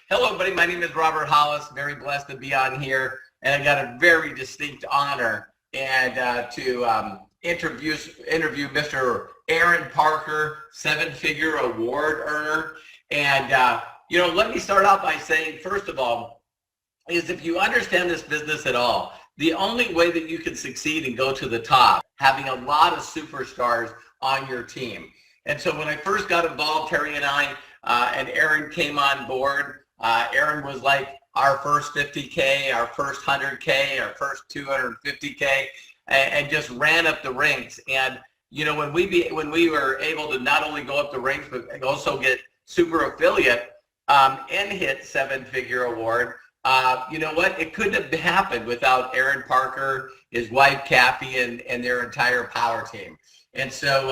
Hello, everybody. My name is Robert Hollis. Very blessed to be on here, and I got a very distinct honor to interview Mr. Aron Parker, seven-figure award earner. And let me start out by saying, first of all, is if you understand this business at all, the only way that you can succeed and go to the top, having a lot of superstars on your team. And so when I first got involved, Terry and I and Aron came on board. Aron was like our first 50K, our first 100K, our first 250K, and just ran up the ranks. And when we were able to not only go up the ranks but also get super affiliate and hit seven-figure award, you know what? It couldn't have happened without Aron Parker, his wife Kathy, and their entire power team. And so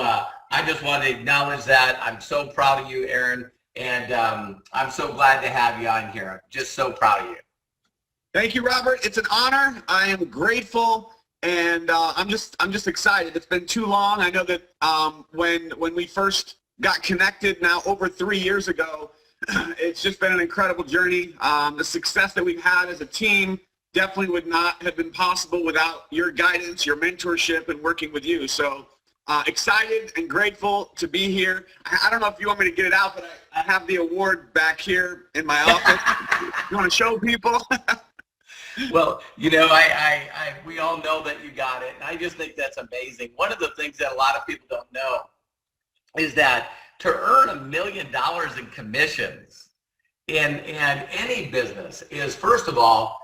I just want to acknowledge that. I'm so proud of you, Aron, and I'm so glad to have you on here. I'm just so proud of you. Thank you, Robert. It's an honor. I am grateful, and I'm just excited. It's been too long. I know that when we first got connected now over 3 years ago, it's just been an incredible journey. The success that we've had as a team definitely would not have been possible without your guidance, your mentorship, and working with you. So excited and grateful to be here. I don't know if you want me to get it out, but I have the award back here in my office. You want to show people? Well, we all know that you got it, and I just think that's amazing. One of the things that a lot of people don't know is that to earn $1 million in commissions in any business is, first of all,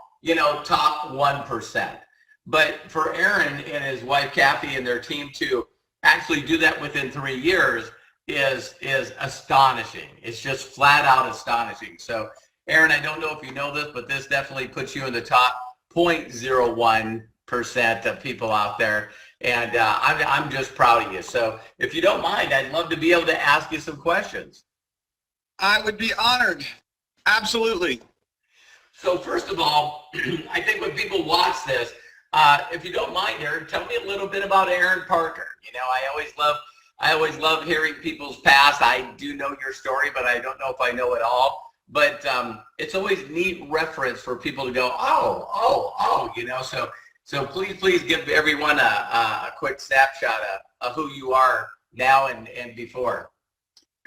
top 1%. But for Aron and his wife Kathy and their team to actually do that within 3 years is astonishing. It's just flat out astonishing. So Aron, I don't know if you know this, but this definitely puts you in the top 0.01% of people out there. And I'm just proud of you. So if you don't mind, I'd love to be able to ask you some questions. I would be honored. Absolutely. So first of all, I think when people watch this, if you don't mind, Aron, tell me a little bit about Aron Parker. I always love hearing people's past. I do know your story, but I don't know if I know it all. But it's always neat reference for people to go, So please give everyone a quick snapshot of who you are now and before.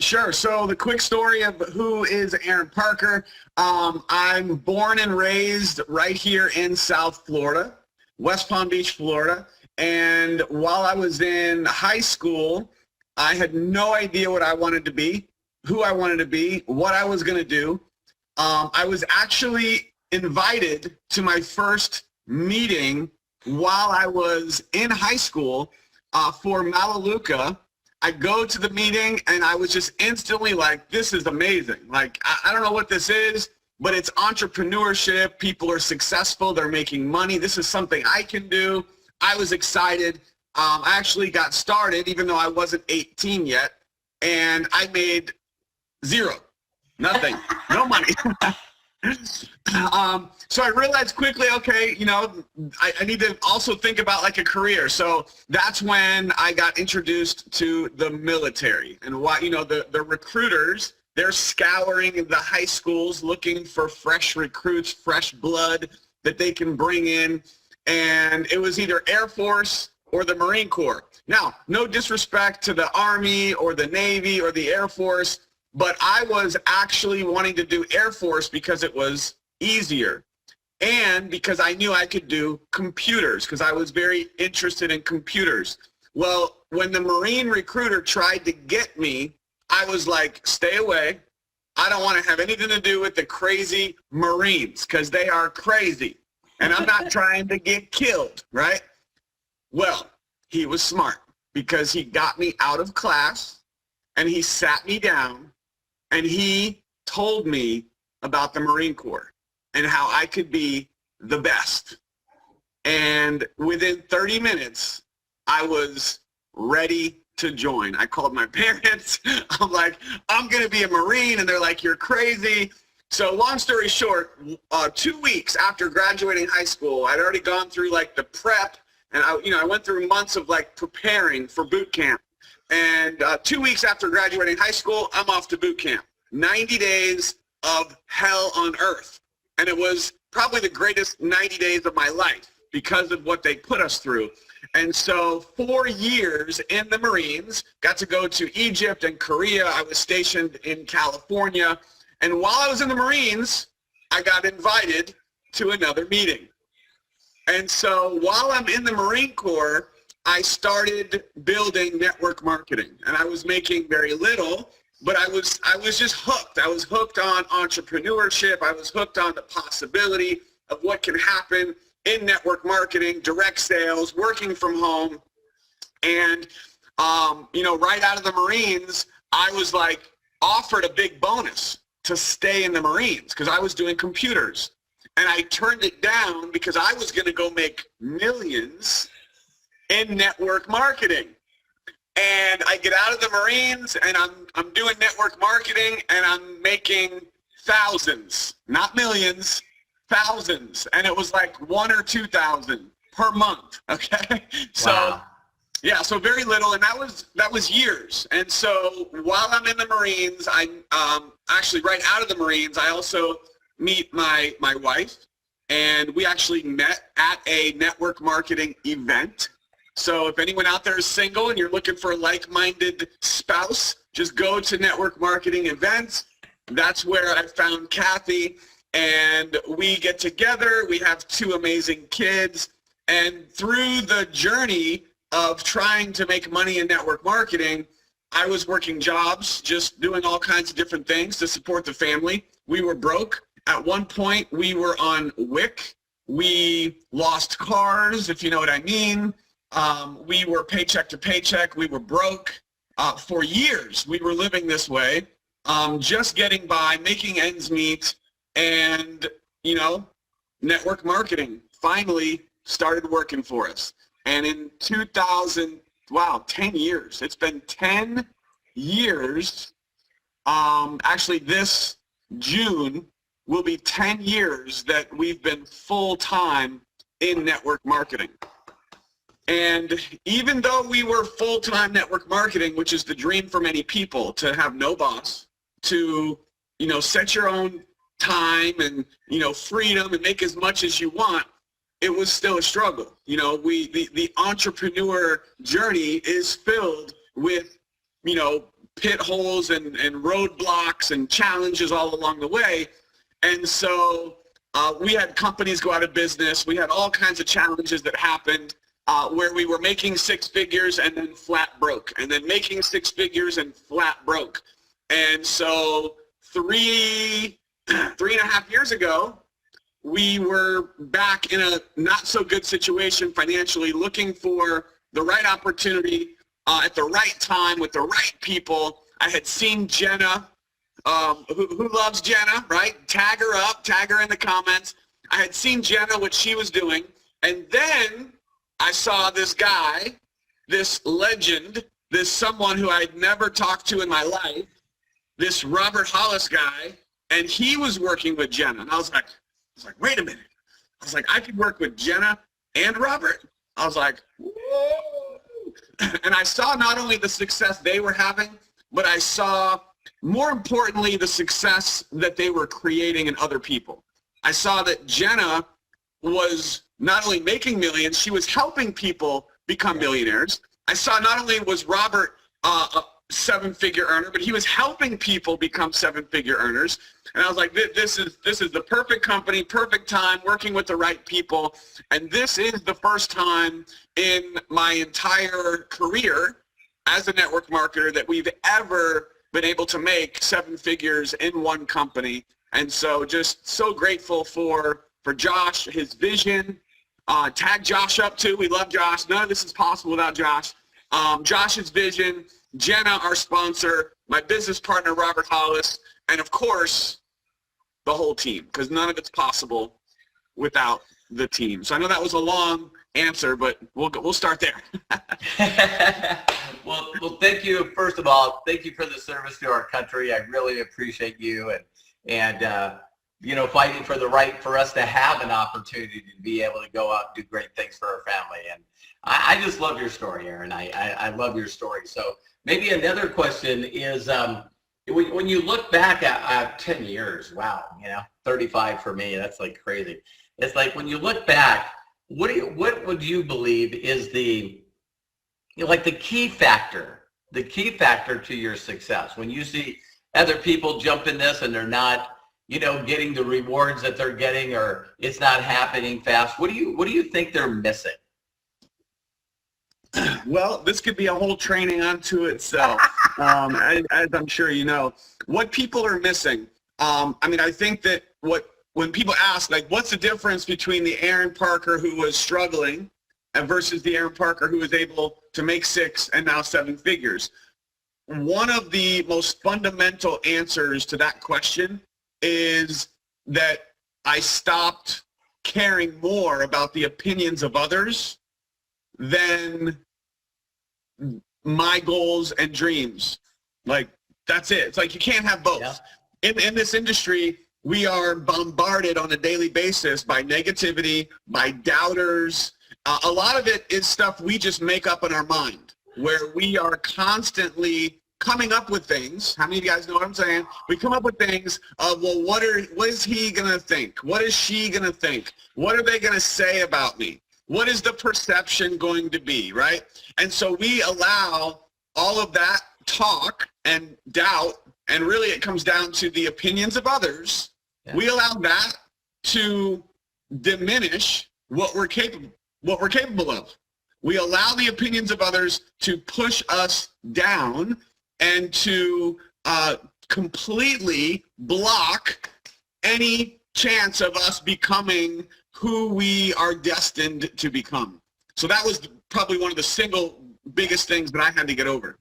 Sure. So the quick story of who is Aron Parker. I'm born and raised right here in South Florida, West Palm Beach, Florida. And while I was in high school, I had no idea what I wanted to be, who I wanted to be, what I was going to do. I was actually invited to my first meeting while I was in high school for Melaleuca. I go to the meeting and I was just instantly like, this is amazing. Like, I don't know what this is, but it's entrepreneurship. People are successful. They're making money. This is something I can do. I was excited. I actually got started even though I wasn't 18 yet, and I made zero, nothing, no money. So I realized quickly, okay, I need to also think about like a career. So that's when I got introduced to the military, and why, the recruiters, they're scouring the high schools looking for fresh recruits, fresh blood that they can bring in. And it was either Air Force or the Marine Corps. Now, no disrespect to the Army or the Navy or the Air Force, but I was actually wanting to do Air Force because it was easier, and because I knew I could do computers, because I was very interested in computers. Well, when the Marine recruiter tried to get me, I was like, stay away. I don't want to have anything to do with the crazy Marines, because they are crazy, and I'm not trying to get killed, right? Well, he was smart, because he got me out of class, and he sat me down, and he told me about the Marine Corps and how I could be the best. And within 30 minutes, I was ready to join. I called my parents. I'm like, I'm going to be a Marine. And they're like, you're crazy. So long story short, 2 weeks after graduating high school, I'd already gone through like the prep, and I went through months of like preparing for boot camp. And 2 weeks after graduating high school, I'm off to boot camp. 90 days of hell on earth. And it was probably the greatest 90 days of my life because of what they put us through. And so 4 years in the Marines, got to go to Egypt and Korea. I was stationed in California. And while I was in the Marines, I got invited to another meeting. And so while I'm in the Marine Corps, I started building network marketing. And I was making very little, but I was just hooked. I was hooked on entrepreneurship. I was hooked on the possibility of what can happen in network marketing, direct sales, working from home. And, right out of the Marines, I was like offered a big bonus to stay in the Marines because I was doing computers. And I turned it down because I was going to go make millions in network marketing. And I get out of the Marines and I'm doing network marketing and I'm making thousands, not millions, thousands. And it was like 1,000 or 2,000 per month. Okay. So wow. Yeah, so very little, and that was years. And so while I'm in the Marines, I actually right out of the Marines, I also meet my wife, and we actually met at a network marketing event. So if anyone out there is single and you're looking for a like-minded spouse, just go to network marketing events. That's where I found Kathy, and we get together. We have 2 amazing kids, and through the journey of trying to make money in network marketing, I was working jobs, just doing all kinds of different things to support the family. We were broke. At one point, we were on WIC. We lost cars, if you know what I mean. We were paycheck to paycheck. We were broke. For years, we were living this way, just getting by, making ends meet, and, network marketing finally started working for us. And in 10 years. It's been 10 years. Actually, this June will be 10 years that we've been full-time in network marketing. And even though we were full-time network marketing, which is the dream for many people, to have no boss, to, set your own time and, freedom and make as much as you want, it was still a struggle. The entrepreneur journey is filled with, pit holes and roadblocks and challenges all along the way. And so we had companies go out of business. We had all kinds of challenges that happened where we were making 6 figures and then flat broke, and then making 6 figures and flat broke. And so 3.5 years ago, we were back in a not so good situation financially, looking for the right opportunity at the right time with the right people. I had seen Jenna, who loves Jenna, right? Tag her up, tag her in the comments. I had seen Jenna, what she was doing. And then I saw this guy, this legend, this someone who I'd never talked to in my life, this Robert Hollis guy, and he was working with Jenna. And I was like, wait a minute. I was like, I could work with Jenna and Robert. I was like, whoa. And I saw not only the success they were having, but I saw, more importantly, the success that they were creating in other people. I saw that Jenna was not only making millions, she was helping people become millionaires. I saw not only was Robert a 7-figure earner, but he was helping people become 7-figure earners. And I was like, this is the perfect company, perfect time, working with the right people. And this is the first time in my entire career as a network marketer that we've ever been able to make 7 figures in one company. And so just so grateful for Josh, his vision. Tag Josh up too. We love Josh. None of this is possible without Josh. Josh's vision, Jenna, our sponsor, my business partner, Robert Hollis, and of course, the whole team, because none of it's possible without the team. So I know that was a long answer, but we'll start there. Well, thank you. First of all, thank you for the service to our country. I really appreciate you and fighting for the right for us to have an opportunity to be able to go out and do great things for our family. And I just love your story, Aron. I love your story. So maybe another question is, when you look back at 10 years, wow, 35 for me, that's like crazy. It's like when you look back, what would you believe is like the key factor to your success? When you see other people jump in this and they're not, getting the rewards that they're getting, or it's not happening fast, what do you think they're missing? Well, this could be a whole training unto itself, as I'm sure you know. What people are missing, I think that when people ask, like, what's the difference between the Aron Parker who was struggling and versus the Aron Parker who was able to make 6 and now 7 figures? One of the most fundamental answers to that question is that I stopped caring more about the opinions of others than my goals and dreams. Like, that's it. It's like you can't have both. Yeah. In this industry, we are bombarded on a daily basis by negativity, by doubters. A lot of it is stuff we just make up in our mind, where we are constantly coming up with things. How many of you guys know what I'm saying? We come up with things of, well, what is he going to think? What is she going to think? What are they going to say about me? What is the perception going to be, right? And so we allow all of that talk and doubt, and really it comes down to the opinions of others. Yeah. We allow that to diminish what we're capable of. We allow the opinions of others to push us down and to completely block any chance of us becoming who we are destined to become. So that was probably one of the single biggest things that I had to get over.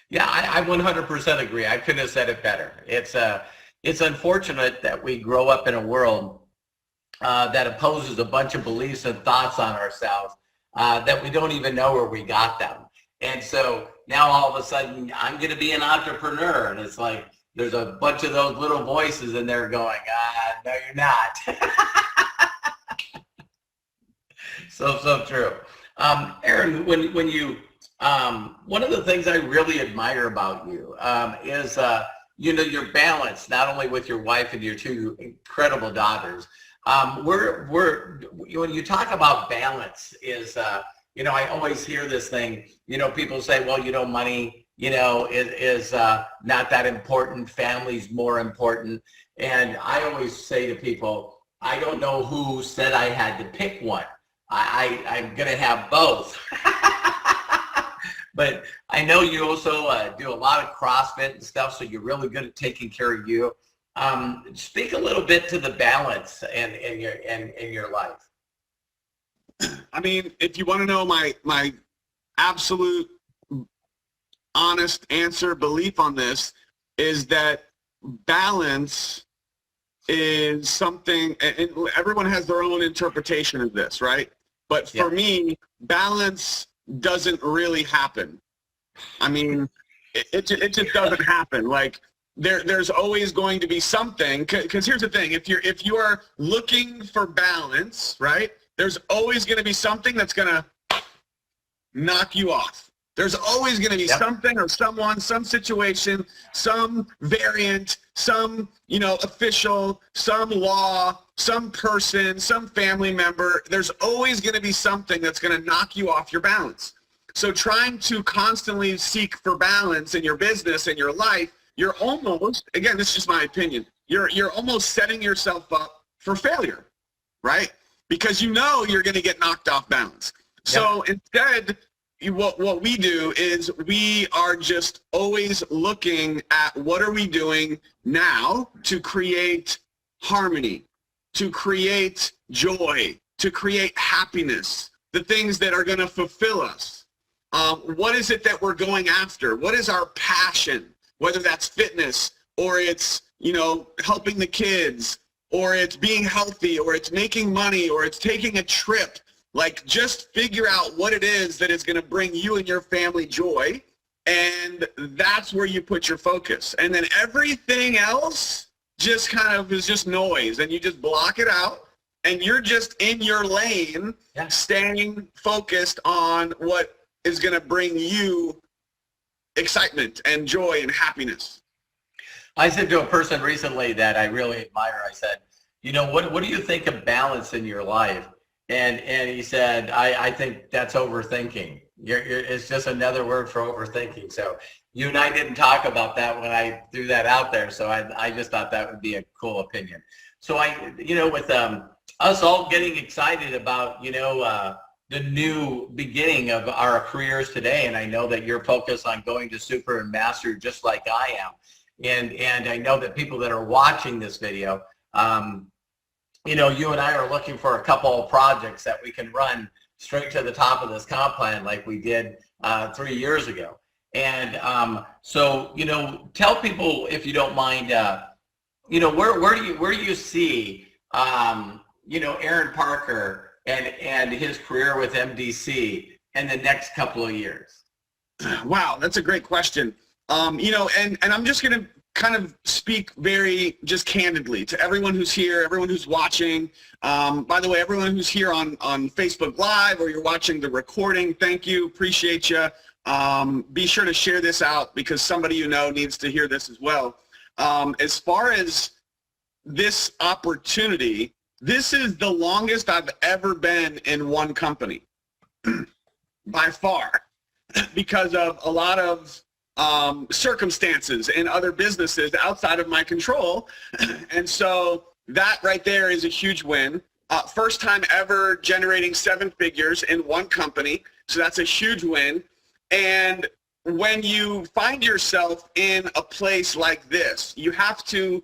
Yeah, I 100% agree. I couldn't have said it better. It's unfortunate that we grow up in a world that opposes a bunch of beliefs and thoughts on ourselves that we don't even know where we got them. And so now all of a sudden I'm going to be an entrepreneur, and it's like there's a bunch of those little voices in there going, no, you're not. So true. Aron, when you, one of the things I really admire about you is, your balance, not only with your wife and your 2 incredible daughters. When you talk about balance is, I always hear this thing, people say, well, money, is not that important. Family's more important. And I always say to people, I don't know who said I had to pick one. I'm going to have both. But I know you also do a lot of CrossFit and stuff, so you're really good at taking care of you. Speak a little bit to the balance in your life. I mean, if you want to know my absolute honest answer, belief on this is that balance is something, and everyone has their own interpretation of this, right? But for me, balance doesn't really happen. I mean, it just doesn't happen. Like, there's always going to be something, because here's the thing, if you are looking for balance, right, there's always going to be something that's going to knock you off. There's always going to be something or someone, some situation, some variant, some, official, some law, some person, some family member. There's always going to be something that's going to knock you off your balance. So trying to constantly seek for balance in your business and your life, you're almost, again, this is just my opinion, you're almost setting yourself up for failure, right? Because you're going to get knocked off balance. So instead, what we do is we are just always looking at what are we doing now to create harmony, to create joy, to create happiness, the things that are going to fulfill us. What is it that we're going after? What is our passion? Whether that's fitness, or it's, helping the kids, or it's being healthy, or it's making money, or it's taking a trip. Like, just figure out what it is that is going to bring you and your family joy, and that's where you put your focus. And then everything else just kind of is just noise, and you just block it out, and you're just in your lane, staying focused on what is going to bring you excitement and joy and happiness. I said to a person recently that I really admire, I said, you know, what do you think of balance in your life? And he said, I think that's overthinking. It's just another word for overthinking. So you and I didn't talk about that when I threw that out there. So I just thought that would be a cool opinion. So with us all getting excited about, the new beginning of our careers today. And I know that you're focused on going to super and master just like I am. And I know that people that are watching this video, you and I are looking for a couple of projects that we can run straight to the top of this comp plan like we did 3 years ago. And so, tell people, if you don't mind, where do you see, Aron Parker and his career with MDC in the next couple of years? Wow, that's a great question. And I'm just going to kind of speak very just candidly to everyone who's here, everyone who's watching. By the way, everyone who's here on Facebook Live or you're watching the recording, thank you, appreciate you. Be sure to share this out because somebody needs to hear this as well. As far as this opportunity, this is the longest I've ever been in one company, by far, because of a lot of circumstances in other businesses outside of my control. And so that right there is a huge win. First time ever generating 7 figures in one company. So that's a huge win. And when you find yourself in a place like this, you have to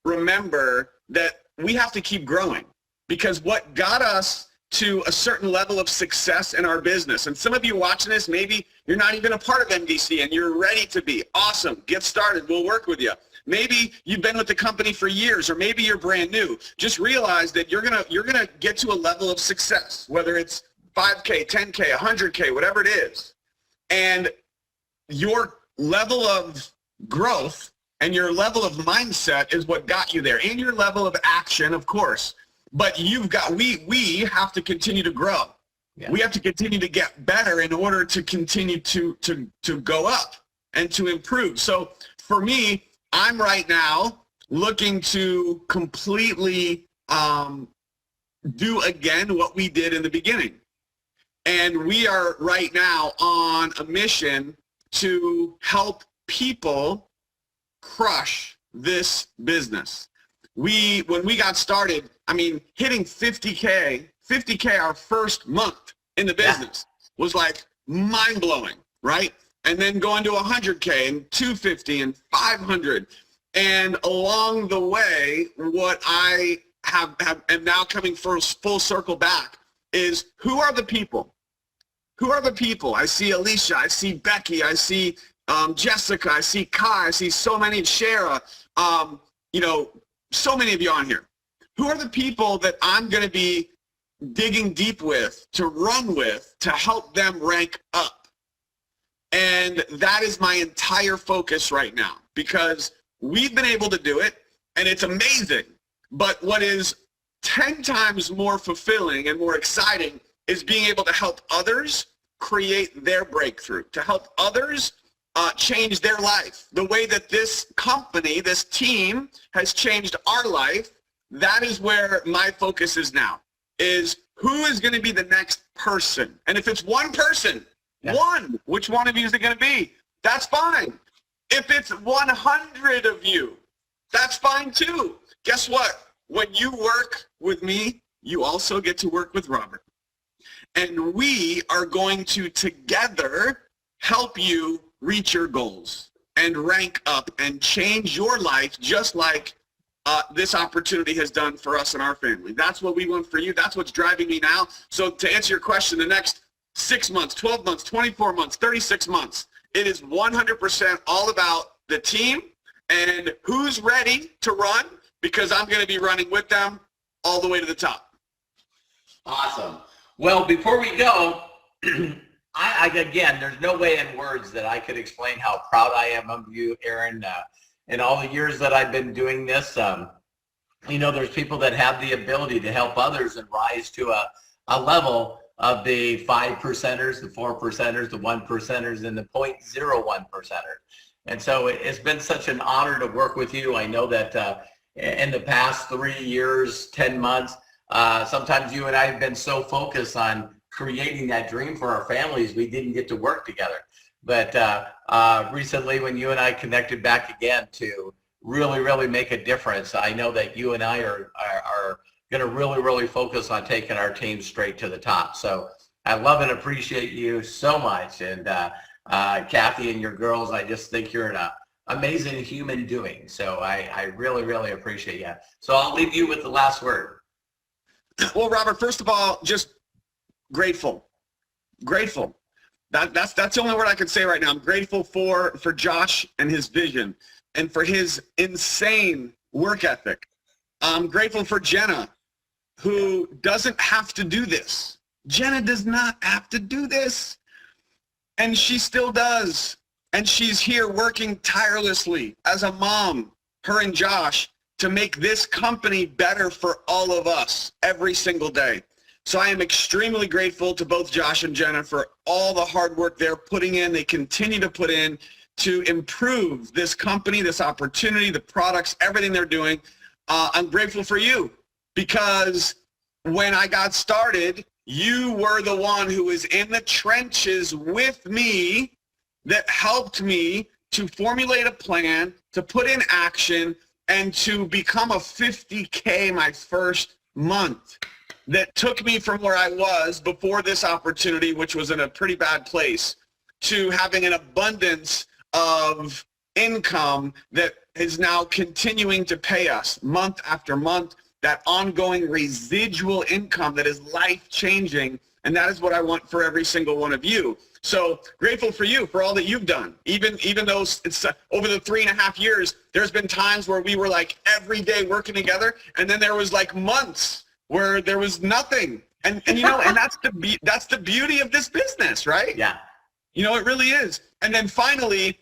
remember that we have to keep growing, because what got us to a certain level of success in our business, and some of you watching this, maybe you're not even a part of MDC and you're ready to be. Awesome, get started, we'll work with you. Maybe you've been with the company for years, or maybe you're brand new. Just realize that you're gonna get to a level of success, whether it's 5K, 10K, 100K, whatever it is. And your level of growth and your level of mindset is what got you there, and your level of action, of course. But we have to continue to grow. Yeah. We have to continue to get better in order to continue to go up and to improve. So for me, I'm right now looking to completely do again what we did in the beginning. And we are right now on a mission to help people crush this business. When we got started, hitting 50K our first month in the business was like mind-blowing, right? And then going to 100K and 250 and 500. And along the way, what I am now coming full circle back is, who are the people? Who are the people? I see Alicia, I see Becky, I see Jessica, I see Kai, I see so many, Shara, so many of you on here. Who are the people that I'm going to be digging deep with, to run with, to help them rank up? And that is my entire focus right now, because we've been able to do it, and it's amazing. But what is 10 times more fulfilling and more exciting is being able to help others create their breakthrough, to help others change their life. The way that this company, this team has changed our life, that is where my focus is now, is who is going to be the next person. And if it's one person, which one of you is it going to be? That's fine. If it's 100 of you, that's fine too. Guess what? When you work with me, you also get to work with Robert. And we are going to together help you reach your goals and rank up and change your life, just like this opportunity has done for us and our family. That's what we want for you. That's what's driving me now. So to answer your question, the next 6 months, 12 months, 24 months, 36 months, it is 100% all about the team and who's ready to run, because I'm going to be running with them all the way to the top. Awesome. Well, before we go, again, there's no way in words that I could explain how proud I am of you, Aron, in all the years that I've been doing this. There's people that have the ability to help others and rise to a level of the 5%ers, the 4%ers, the 1%ers, and the 0.01%ers. And so it's been such an honor to work with you. I know that in the past 3 years, 10 months, sometimes you and I have been so focused on creating that dream for our families, we didn't get to work together. But recently, when you and I connected back again to really make a difference, I know that you and I are going to really focus on taking our team straight to the top. So I love and appreciate you so much. And Kathy and your girls, I just think you're an amazing human doing. So I really appreciate you. So I'll leave you with the last word. Well, Robert, first of all, just grateful. That's the only word I can say right now. I'm grateful for Josh and his vision and for his insane work ethic. I'm grateful for Jenna, who doesn't have to do this. Jenna does not have to do this. And she still does. And she's here working tirelessly as a mom, her and Josh, to make this company better for all of us every single day. So I am extremely grateful to both Josh and Jenna for all the hard work they're putting in. They continue to put in to improve this company, this opportunity, the products, everything they're doing. I'm grateful for you because when I got started, you were the one who was in the trenches with me that helped me to formulate a plan, to put in action, and to become a 50K my first month. That took me from where I was before this opportunity, which was in a pretty bad place, to having an abundance of income that is now continuing to pay us month after month, that ongoing residual income that is life-changing, and that is what I want for every single one of you. So grateful for you, for all that you've done. Even though it's over the 3.5 years, there's been times where we were like every day working together, and then there was like months where there was nothing. And you know, and that's the beauty of this business, right? Yeah. You know, it really is. And then finally,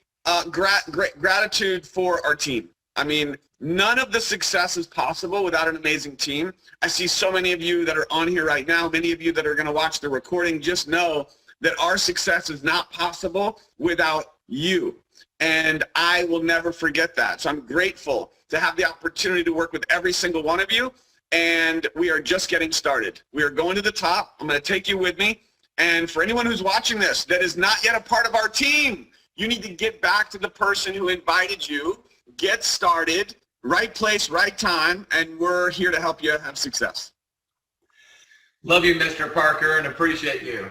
gratitude for our team. I mean, none of the success is possible without an amazing team. I see so many of you that are on here right now, many of you that are going to watch the recording, just know that our success is not possible without you. And I will never forget that. So I'm grateful to have the opportunity to work with every single one of you. And we are just getting started. We are going to the top. I'm going to take you with me. And for anyone who's watching this that is not yet a part of our team, you need to get back to the person who invited you, get started, right place, right time, and we're here to help you have success. Love you, Mr. Parker, and appreciate you.